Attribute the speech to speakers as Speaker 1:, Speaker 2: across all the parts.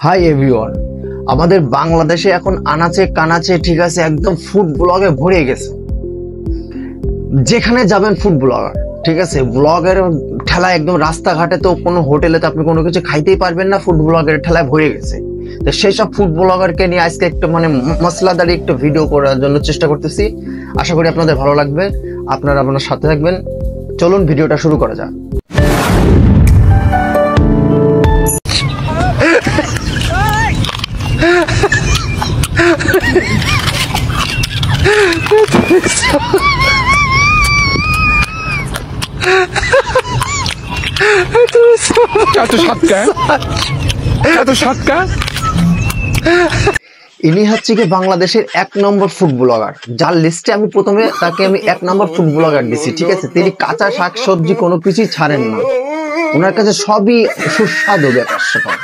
Speaker 1: Hi everyone, আমাদের বাংলাদেশে এখন আনাচে কানাচে ঠিক আছে একদম ফুড ব্লগে ভরে গেছে। যেখানে যাবেন ফুড ব্লগার, ঠিক আছে। ব্লগের ঠেলা একদম রাস্তাঘাটে তো কোনো হোটেলে তো আপনি কোনো কিছু খাইতেই পারবেন না, ফুড ব্লগের ঠেলায় ভরে গেছে। তো সেই সব ফুড ব্লগারকে নিয়ে আজকে একটু মশলাদারি একটু ভিডিও করার জন্য চেষ্টা করতেছি। আশা করি আপনাদের ভালো লাগবে, আপনারা আপনার সাথে থাকবেন। চলুন ভিডিওটা শুরু করা যাক। ইনি হচ্ছে কি বাংলাদেশের 1 নম্বর ফুড ব্লগার, যার লিস্টে আমি প্রথমে তাকে আমি 1 নম্বর ফুড ব্লগার দিছি, ঠিক আছে। তিনি কাঁচা শাকসবজি কোনো কিছুই ছাড়েন না, ওনার কাছে সবই সুস্বাদু ব্যাপার স্যাপার।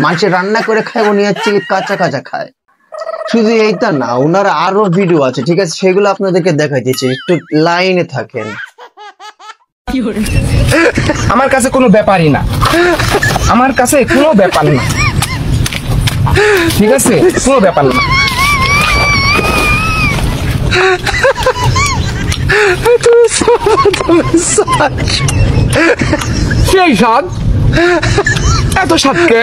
Speaker 1: মানুষের রান্না করে খায়, উনি হচ্ছে কাঁচা কাঁচা খায়। শুধু এইটা না, ওনার আরো ভিডিও আছে, ঠিক আছে, সেগুলো আপনাদেরকে দেখাই দিচ্ছি, একটু লাইনে থাকেন।
Speaker 2: আমার কাছে কোনো ব্যাপারই না, আমার কাছে কোনো ব্যাপার না, ঠিক আছে, কোনো ব্যাপার না। সেই স্বাদ, এত স্বাদকে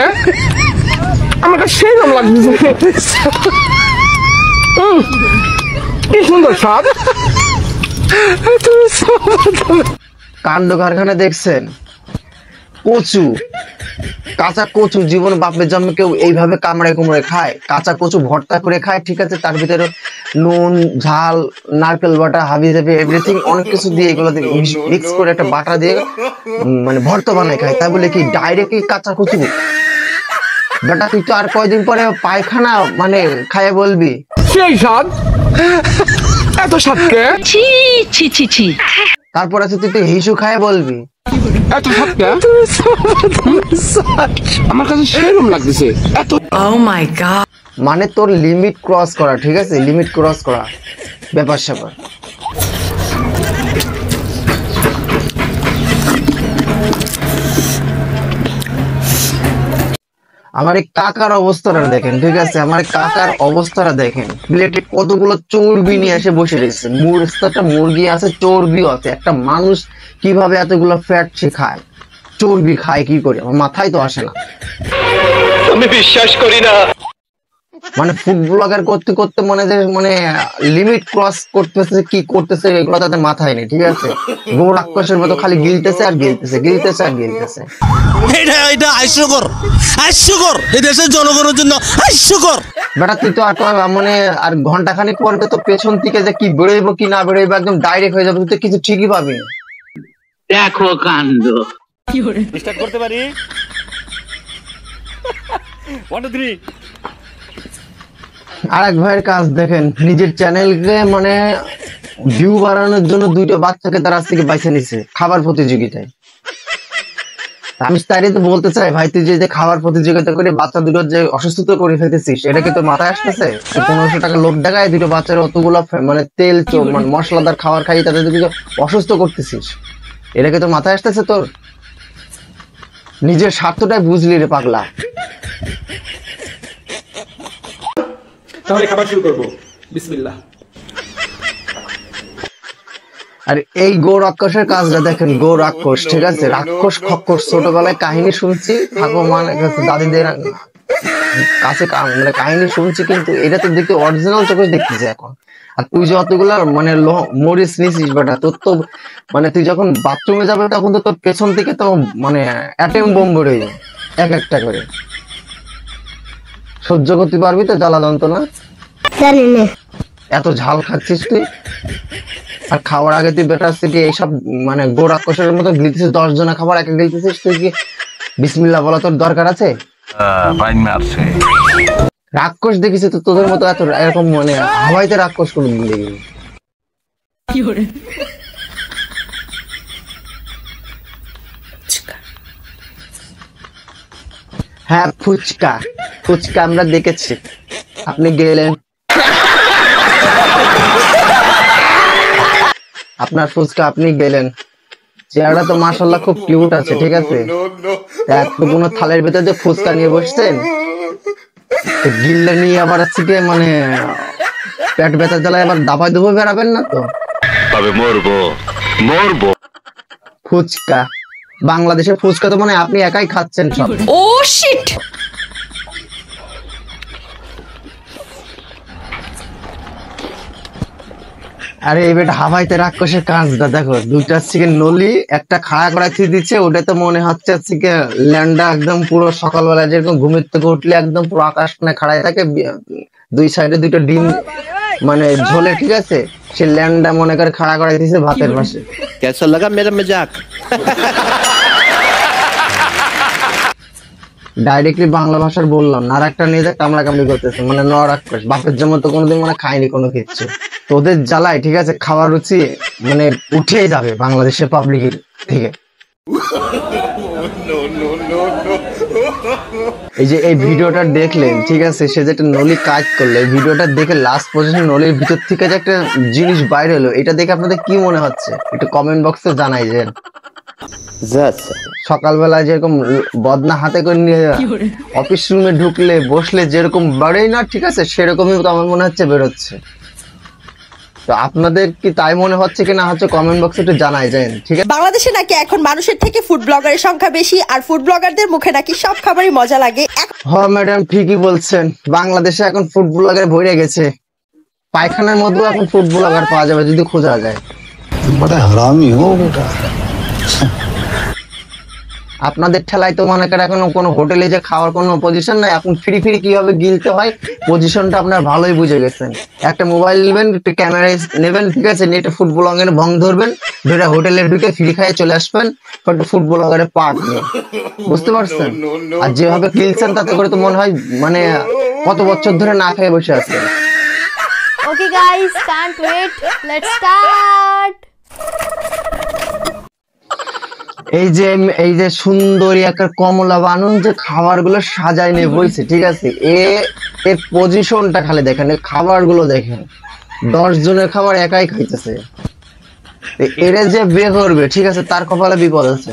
Speaker 2: আমার কাছে সেই রকম লাগছে। কি সুন্দর স্বাদ।
Speaker 1: কাণ্ড কারখানা দেখছেন, কচু, কাঁচা কচু জীবন বাপের জন্মে কেউ এইভাবে কামড়ায় কুমড়ে খায়? কাঁচা কচু ভর্তা করে খায়, ঠিক আছে, তার ভিতরে নুন ঝাল নারকেল বাটা হাবি যাবে এভরিথিং অনেক কিছু দিয়ে এগুলো মিক্স করে একটা বাটা দিয়ে ভর্তা বানায় খায়। তাই বলে কি ডাইরেক্টলি কাঁচা কচু? বেটা তুই তো আর কয়দিন পরে পায়খানা খায় বলবি
Speaker 2: সেই স্বাদ, এত স্বাদকে।
Speaker 3: ছি ছি ছি ছি।
Speaker 1: তারপর আছে তুই তো হিসু খায় বলবি
Speaker 2: এত স্বাদকে আমার কাছে সেরকম লাগতেছে। এত
Speaker 3: ও মাই গড,
Speaker 1: তোর লিমিট ক্রস করা, ঠিক আছে, লিমিট ক্রস করা ব্যাপার স্যাপার। আমার এই কাকার অবস্থাটা দেখেন, ঠিক আছে, আমার কাকার অবস্থাটা দেখেন। প্লেটে কতগুলো চর্বি নিয়ে এসে বসে রয়েছে, একটা মুরগি আছে, চর্বিও আছে। একটা মানুষ কিভাবে এতগুলো ফ্যাট সে খায়, চর্বি খায় কি করে, আমার মাথায় তো আসে না।
Speaker 4: আমি বিশ্বাস করি না।
Speaker 1: ফুড ব্লগার করতে করতে লিমিট ক্রস করতেছে, কি করতেছে এগুলো তাদের মাথায় নেই, ঠিক আছে। গরু রাক্ষসের মতো খালি গিলতেছে আর গিলতেছে, গিলতেছে আর গিলতেছে।
Speaker 4: এটা হাস্যকর, হাস্যকর, এই দেশের জনগণের জন্য হাস্যকর।
Speaker 1: বেটা তুই তো আর ঘন্টা খানিক পরে তো পেছন থেকে যে কি বেরোইব কি না বেরোইব একদম ডাইরেক্ট হয়ে যাবে, তুই তো কিছু ঠিকই পাবি।
Speaker 3: দেখো কাণ্ড।
Speaker 4: স্টার্ট করতে পারি? 1 2 3।
Speaker 1: আরেক ভাইয়ের কাজ দেখেন, নিজের চ্যানেলকে ভিউ বাড়ানোর জন্য 2টা বাচ্চাকে তার কাছ থেকে বাইছে নিছে খাবার প্রতিযোগিতায়। আমি তাই তো বলতে চাই, ভাই তুই যে খাবার প্রতিযোগিতা করে বাচ্চা দুটোর যে অসুস্থতা করে ফেলতেছিস, এটা কি তোর মাথায় আসতেছে? 1500 টাকা লোক দেখায় 2টো বাচ্চার অতগুলো তেল মশলাদার খাবার খাই তাদের অসুস্থ করতেছিস, এটা কি তোর মাথায় আসতেছে? তোর নিজের স্বার্থটাই বুঝলি রে পাগলা।
Speaker 2: তাহলে খাবার শুরু করবো, বিসমিল্লাহ।
Speaker 1: আর এই গো রাক্ষসের কাজটা দেখেন, গো রাক্ষস, ঠিক আছে, রাক্ষস খক্ষস ছোটবেলায় কাহিনী শুনছি, ঠাকুমার দাদিদের কাছে কাহিনী শুনছি, কিন্তু এটা তো দেখতে অরিজিনাল চোখে দেখতেছি এখন। আর তুই যে অতগুলা মরিচ নিছিস বেটা, তোর তো তুই যখন বাথরুমে যাবে তখন তো তোর পেছন থেকে তো অ্যাটম বোম বেরোয় যায় এক একটা করে। সহ্য করতে পারবি তো জ্বালা যন্ত্রণা?
Speaker 5: জানি না।
Speaker 1: এত ঝাল খাচ্ছিস তুই, আর খাওয়ার আগে তুই বেটা এইসব গোড়া কষের মতো গিলতেছিস, 10 জনের খাবার একে গিলতেছিস, তুই কি বিসমিল্লাহ বলা তোর দরকার আছে? রাক্ষস দেখিস তো তোদের মতো এত এরকম হাওয়াইতে রাক্ষস করে দিলে। হ্যাঁ ফুচকা, ফুচকা আমরা দেখেছি, আপনি গেলেন, আপনার ফুচকা আপনি গেলেন, চেহারা তো মাশাআল্লাহ খুব কিউট আছে, ঠিক আছে। একটু কোনো থালের ভিতরে যে ফুচকা নিয়ে বসছেন, গিল্লা নিয়ে আবার হচ্ছে গিয়ে মানে পেট ব্যথা জ্বালায় আবার দাবায় দুবো বেড়াবেন না তো।
Speaker 5: তবে মরবো মরবো।
Speaker 1: ফুচকা, বাংলাদেশের ফুচকা তো মানে আপনি একাই খাচ্ছেন সব।
Speaker 3: Oh shit!
Speaker 1: আরে এই বেটা হাওয়াইতে রাক্ষসের কাজটা দেখো, দুইটা চিকেন নলি একটা খাড়া করাইতে দিচ্ছে, ওটা তো মনে হচ্ছে চিকেন ল্যান্ডা একদম পুরো সকালবেলা যেরকম ঘুমের থেকে উঠলে একদম পুরো আকাশ মানে খাড়াই থাকে, দুই সাইডে দুটো ডিম মানে ঝোলে, ঠিক আছে, সে ল্যান্ডা মনে করে খাড়া করাই দিচ্ছে ভাতের পাশে।
Speaker 5: कैसा लगा मेरा मजाक?
Speaker 1: ডাইরেক্টলি বাংলা ভাষার বললাম না, আর একটা নিয়ে যা কামড়া কামড়ি করতেছে মানে নরাক্ষস, বাপের জন্য তো কোনোদিন মানে খায়নি কোনো কিছু। তোদের জ্বালায় ঠিক আছে খাওয়ার রুচি মানে উঠেই যাবে বাংলাদেশের পাবলিকের থেকে। এই যে এই ভিডিওটা দেখলেন ঠিক আছে, সে যেটা নলি কাজ করলো, এই ভিডিওটা দেখে লাস্ট পর্যন্ত নলির ভিতর থেকে যে একটা জিনিস বাইরে হলো, এটা দেখে আপনাদের কি মনে হচ্ছে একটু কমেন্ট বক্সে জানাই যে। সকালবেলা যেরকম বদনা হাতে করে নিয়ে অফিস রুমে ঢুকলে বসলে যেরকম বাড়েই না, ঠিক আছে, সেরকমই তো আমার মনে হচ্ছে বেরোচ্ছে। তো আপনাদের কি তাই মনে হচ্ছে কি না হচ্ছে কমেন্ট বক্সে একটু জানাই যায়, ঠিক আছে।
Speaker 6: বাংলাদেশে নাকি এখন মানুষের থেকে ফুড ব্লগারের সংখ্যা বেশি, আর ফুড ব্লগারদের মুখে নাকি সব খাবারই মজা লাগে।
Speaker 1: হ্যাঁ ম্যাডাম ঠিকই বলছেন, বাংলাদেশে এখন ফুড ব্লগার ভরে গেছে, পায়খানার মধ্যেও এখন ফুড ব্লগার পাওয়া যাবে যদি খোঁজা যায়।
Speaker 7: बड़ा हरामी हो बेटा।
Speaker 1: আপনাদের ঠেলায় তো মনে করেন এখন কোনো হোটেলে যে খাওয়ার কোনো পজিশন নাই, এখন ফ্রি ফ্রি কিভাবে গিলতে হয় পজিশনটা আপনার ভালোই বুঝে গেছেন। একটা মোবাইল নেবেন, একটা ক্যামেরা নেবেন, ঠিক আছে, নিয়ে একটা ফুড ব্লগারের ভং ধরবেন, ধরে হোটেলে ঢুকে ফ্রি খাইয়ে চলে আসবেন ফুড ব্লগারের পার্ট নিয়ে, বুঝতে পারছেন? আর যেভাবে গিলছেন তাতে করে তো মনে হয় মানে কত বছর ধরে না খেয়ে বসে আছেন।
Speaker 8: Okay guys, can't wait. Let's start.
Speaker 1: এই যে সুন্দরী একটা কমলা বানুন যে খাবার গুলো সাজায় নিয়ে বইছে, ঠিক আছে, এর পজিশনটা খালি দেখেন, খাবার গুলো দেখেন, 10 জনের খাবার একাই খাইতেছে। এরে যে বিয়ে করবে ঠিক আছে, তার কপালে বিপদ আছে,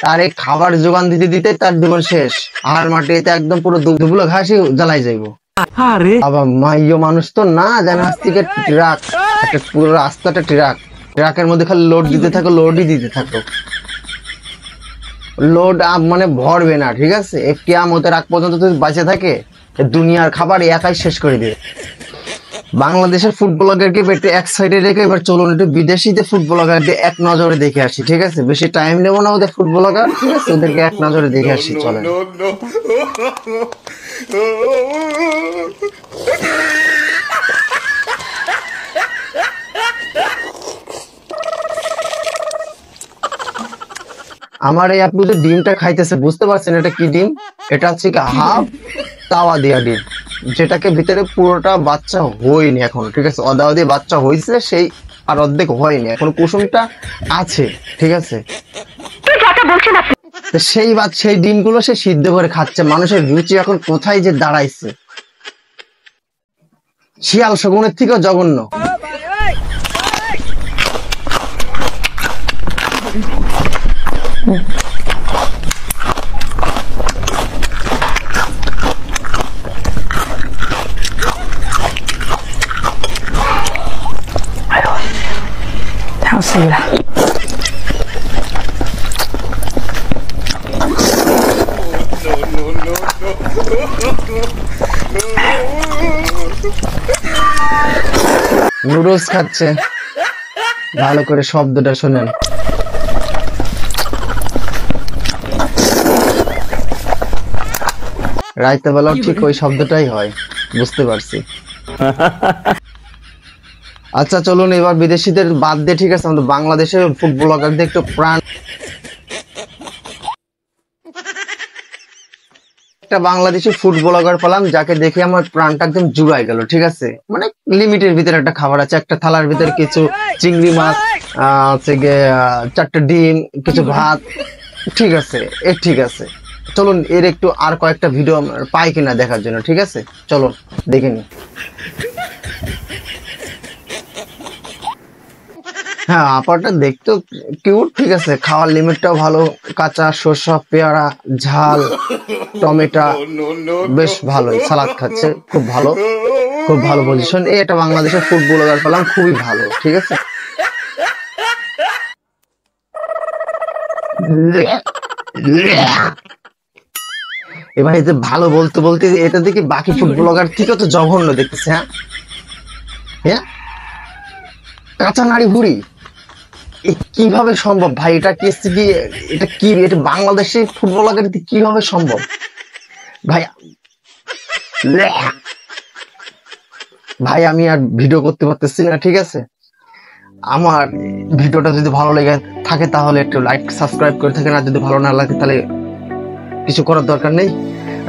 Speaker 1: তার এই খাবার যোগান দিতে দিতে তার জীবন শেষ, আর মাটিতে একদম পুরো দুবলো ঘাসই জ্বালাই যাইব। আবার মাইয় মানুষ তো না জানে, আজ থেকে ট্রাক একটা পুরো রাস্তাটা ট্রাকের মধ্যে খালি লোড দিতে থাকো, লোডই দিতে থাকো, লোড মানে ভরবে না, ঠিক আছে। কিয়ামতের আগ পর্যন্ত যদি বাঁচে থাকে দুনিয়ার খাবার একাই শেষ করে দিবে। বাংলাদেশের ফুড ব্লগারকে একটু এক সাইডে রেখে এবার চলুন একটু বিদেশিদের ফুড ব্লগারদের এক নজরে দেখে আসি, ঠিক আছে, বেশি টাইম নেবো না ওদের ফুড ব্লগার, ঠিক আছে, ওদেরকে এক নজরে দেখে আসি চলেন। আমার এই আপনি যে ডিমটা খাইতেছে বুঝতে পারছেন এটা কি ডিম? এটা হচ্ছে কি হাফ তাওয়া দিয়া ডিম, যেটাকে ভিতরে পুরোটা বাচ্চা হয়নি এখন, ঠিক আছে, অদাওয়া দিয়ে বাচ্চা হয়েছে সেই, আর অর্ধেক হয়নি এখন, কুসুমটা আছে, ঠিক আছে। সেই ডিমগুলো সে সিদ্ধ করে খাচ্ছে। মানুষের রুচি এখন কোথায় যে দাঁড়াইছে, শিয়াল শগুনের থেকেও জঘন্য। নুডলস খাচ্ছে, ভালো করে শব্দটা শোনেন। রাইতে বেলাও ঠিক ওই শব্দটাই হয়, বুঝতে পারছি। আচ্ছা চলুন এবার বিদেশিদের বাদ দিয়ে, ঠিক আছে, আমাদের বাংলাদেশের ফুড ব্লগারদের একটু প্রাণ। একটা বাংলাদেশি ফুড ব্লগার পেলাম যাকে দেখে আমার প্রাণটা একদম জুড়াই গেল, ঠিক আছে, মানে লিমিটের ভিতরে একটা খাবার আছে, একটা থালার ভিতরে কিছু চিংড়ি মাছ, হচ্ছে গিয়ে 4টা ডিম, কিছু ভাত, ঠিক আছে, ঠিক আছে। চলুন এর একটু আর কয়েকটা ভিডিও পাই কিনা দেখার জন্য, ঠিক আছে, চলুন দেখে নি। হ্যাঁ আপারটা দেখতেও কিউট, ঠিক আছে, খাওয়ার লিমিটটাও ভালো, কাঁচা শসা পেয়ারা ঝাল টমেটো বেশ ভালোই সালাদ খাচ্ছে, খুব ভালো, খুব ভালো পজিশন। এই একটা বাংলাদেশের ফুড ব্লগার পেলাম, খুবই ভালো, ঠিক আছে। এবার এই যে ভালো বলতে বলতে এটা দেখি বাকি ফুড ব্লগার থেকে তো জঘন্য দেখতেছে। হ্যাঁ হ্যাঁ, কাঁচা নাড়ি ভুড়ি কিভাবে সম্ভব ভাই? এটা কি এটা কি, এটা বাংলাদেশে ফুড ব্লগার কিভাবে সম্ভব ভাই? ভাই আমি আর ভিডিও করতে পারতেছি না, ঠিক আছে। আমার ভিডিওটা যদি ভালো লেগে থাকে তাহলে একটু লাইক সাবস্ক্রাইব করে থাকেন, আর যদি ভালো না লাগে তাহলে কিছু করার দরকার নেই,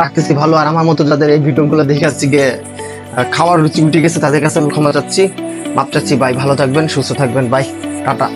Speaker 1: রাখতেছি ভালো। আর আমার মতো যাদের এই ভিডিওগুলো দেখে আসছি গিয়ে খাওয়ার রুচি উঠে গেছে তাদের কাছে আমি ক্ষমা চাচ্ছি, মাপ চাচ্ছি। ভাই ভালো থাকবেন, সুস্থ থাকবেন, বাই, টাটা।